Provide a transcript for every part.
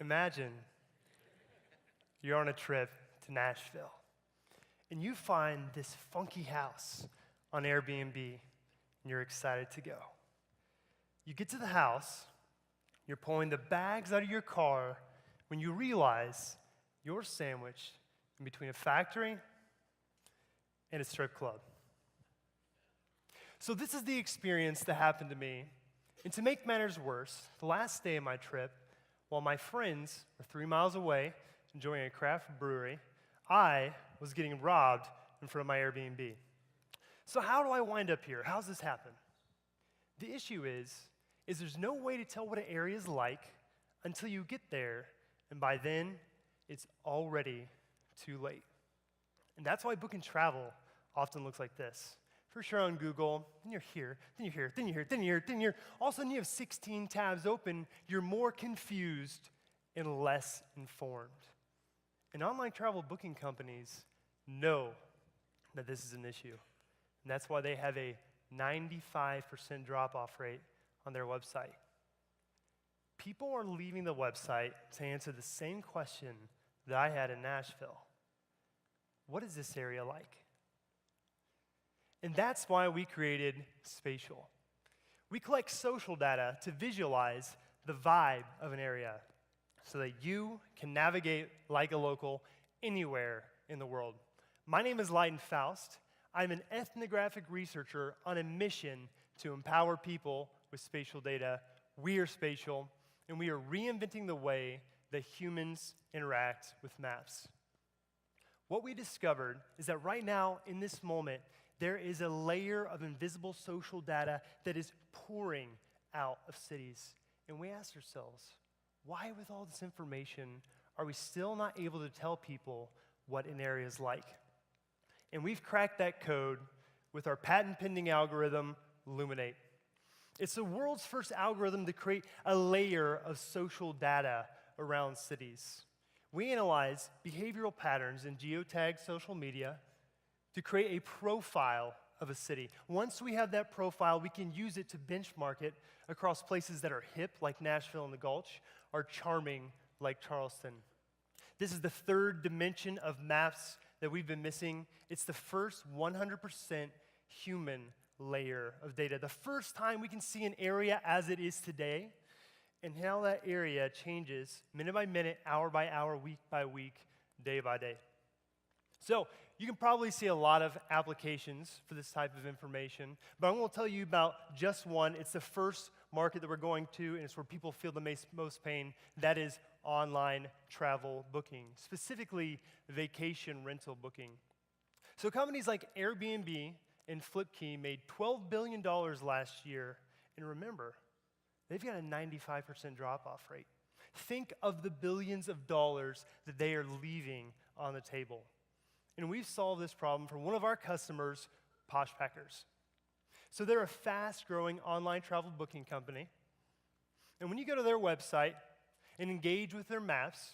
Imagine you're on a trip to Nashville, and you find this funky house on Airbnb, and you're excited to go. You get to the house, you're pulling the bags out of your car when you realize you're sandwiched in between a factory and a strip club. So this is the experience that happened to me. And to make matters worse, the last day of my trip, while my friends were 3 miles away enjoying a craft brewery, I was getting robbed in front of my Airbnb. So how do I wind up here? How's this happen? The issue is there's no way to tell what an area is like until you get there, and by then, it's already too late. And that's why booking travel often looks like this. First you're on Google, then you're here, then you're here, then you're here, then you're here, then you're all of a sudden you have 16 tabs open. You're more confused and less informed. And online travel booking companies know that this is an issue. And that's why they have a 95% drop-off rate on their website. People are leaving the website to answer the same question that I had in Nashville. What is this area like? And that's why we created Spatial. We collect social data to visualize the vibe of an area so that you can navigate like a local anywhere in the world. My name is Leighton Faust. I'm an ethnographic researcher on a mission to empower people with spatial data. We are Spatial, and we are reinventing the way that humans interact with maps. What we discovered is that right now, in this moment, there is a layer of invisible social data that is pouring out of cities. And we asked ourselves, why with all this information are we still not able to tell people what an area is like? And we've cracked that code with our patent-pending algorithm, Luminate. It's the world's first algorithm to create a layer of social data around cities. We analyze behavioral patterns in geotagged social media to create a profile of a city. Once we have that profile, we can use it to benchmark it across places that are hip, like Nashville and the Gulch, or charming, like Charleston. This is the third dimension of maps that we've been missing. It's the first 100% human layer of data. The first time we can see an area as it is today, and how that area changes minute by minute, hour by hour, week by week, day by day. So you can probably see a lot of applications for this type of information, but I'm going to tell you about just one. It's the first market that we're going to, and it's where people feel the most pain. That is online travel booking, specifically vacation rental booking. So companies like Airbnb and Flipkey made $12 billion last year, and remember, they've got a 95% drop-off rate. Think of the billions of dollars that they are leaving on the table. And we've solved this problem for one of our customers, Poshpackers. So they're a fast-growing online travel booking company. And when you go to their website and engage with their maps,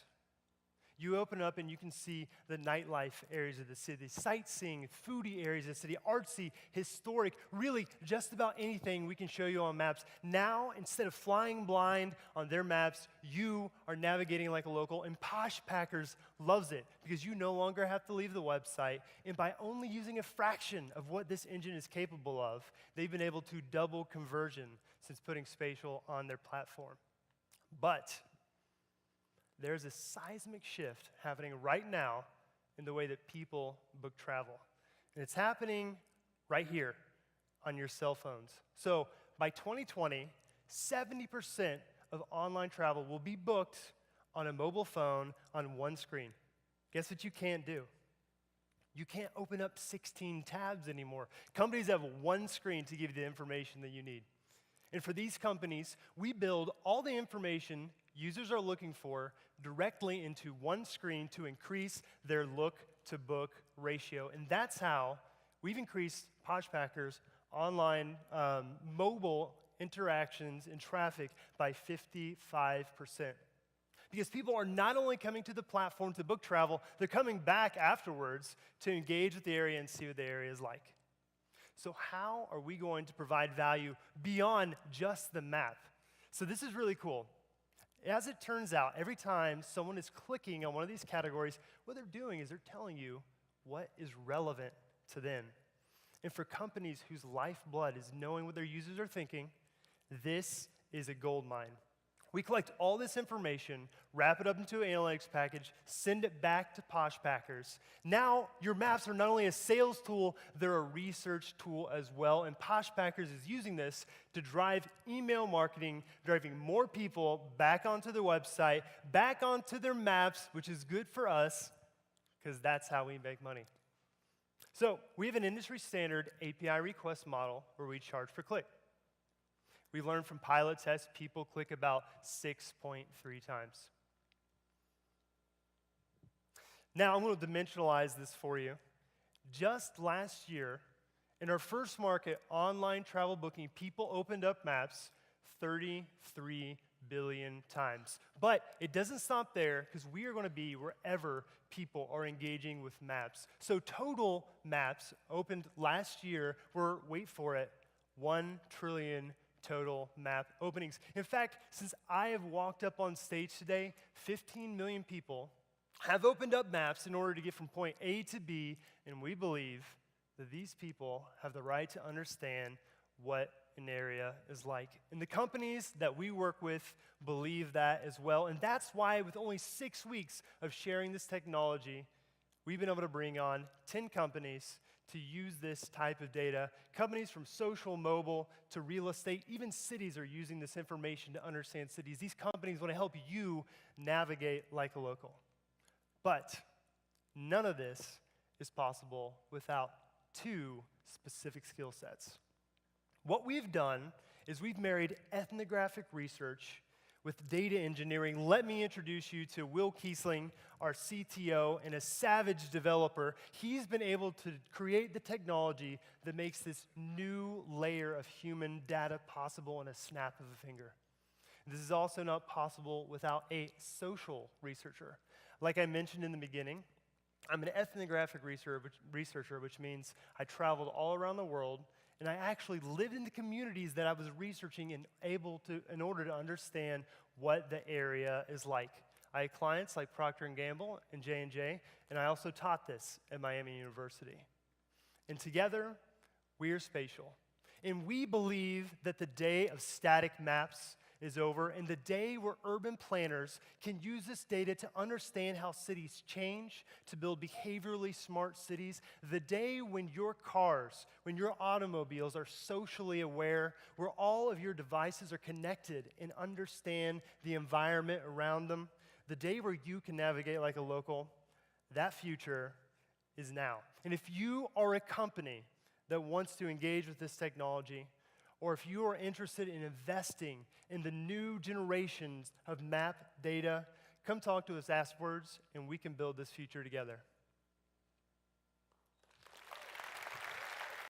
you open up and you can see the nightlife areas of the city, sightseeing, foodie areas of the city, artsy, historic, really just about anything we can show you on maps. Now, instead of flying blind on their maps, you are navigating like a local, and Poshpackers loves it because you no longer have to leave the website, and by only using a fraction of what this engine is capable of, they've been able to double conversion since putting Spatial on their platform. But there's a seismic shift happening right now in the way that people book travel. And it's happening right here on your cell phones. So by 2020, 70% of online travel will be booked on a mobile phone on one screen. Guess what you can't do? You can't open up 16 tabs anymore. Companies have one screen to give you the information that you need. And for these companies, we build all the information users are looking for directly into one screen to increase their look-to-book ratio. And that's how we've increased Poshpackers' online mobile interactions and traffic by 55%. Because people are not only coming to the platform to book travel, they're coming back afterwards to engage with the area and see what the area is like. So how are we going to provide value beyond just the map? So this is really cool. As it turns out, every time someone is clicking on one of these categories, what they're doing is they're telling you what is relevant to them. And for companies whose lifeblood is knowing what their users are thinking, this is a gold mine. We collect all this information, wrap it up into an analytics package, send it back to Poshpackers. Now, your maps are not only a sales tool, they're a research tool as well. And Poshpackers is using this to drive email marketing, driving more people back onto the website, back onto their maps, which is good for us, because that's how we make money. So, we have an industry standard API request model where we charge per click. We learned from pilot tests, people click about 6.3 times. Now, I'm going to dimensionalize this for you. Just last year, in our first market, online travel booking, people opened up maps 33 billion times. But it doesn't stop there, because we are going to be wherever people are engaging with maps. So total maps opened last year were, wait for it, 1 trillion total map openings. In fact, since I have walked up on stage today, 15 million people have opened up maps in order to get from point A to B, and we believe that these people have the right to understand what an area is like. And the companies that we work with believe that as well, and that's why with only 6 weeks of sharing this technology, we've been able to bring on 10 companies to use this type of data. Companies from social, mobile, to real estate, even cities are using this information to understand cities. These companies want to help you navigate like a local. But none of this is possible without 2 specific skill sets. What we've done is we've married ethnographic research with data engineering. Let me introduce you to Will Kiesling, our CTO and a savage developer. He's been able to create the technology that makes this new layer of human data possible in a snap of a finger. This is also not possible without a social researcher. Like I mentioned in the beginning, I'm an ethnographic researcher, which means I traveled all around the world, and I actually lived in the communities that I was researching in order to understand what the area is like. I had clients like Procter & Gamble and J&J, and I also taught this at Miami University. And together, we are spatial. And we believe that the day of static maps is over, and the day where urban planners can use this data to understand how cities change, to build behaviorally smart cities, the day when your cars, when your automobiles are socially aware, where all of your devices are connected and understand the environment around them, the day where you can navigate like a local, that future is now. And if you are a company that wants to engage with this technology, or if you are interested in investing in the new generations of map data, come talk to us afterwards, and we can build this future together.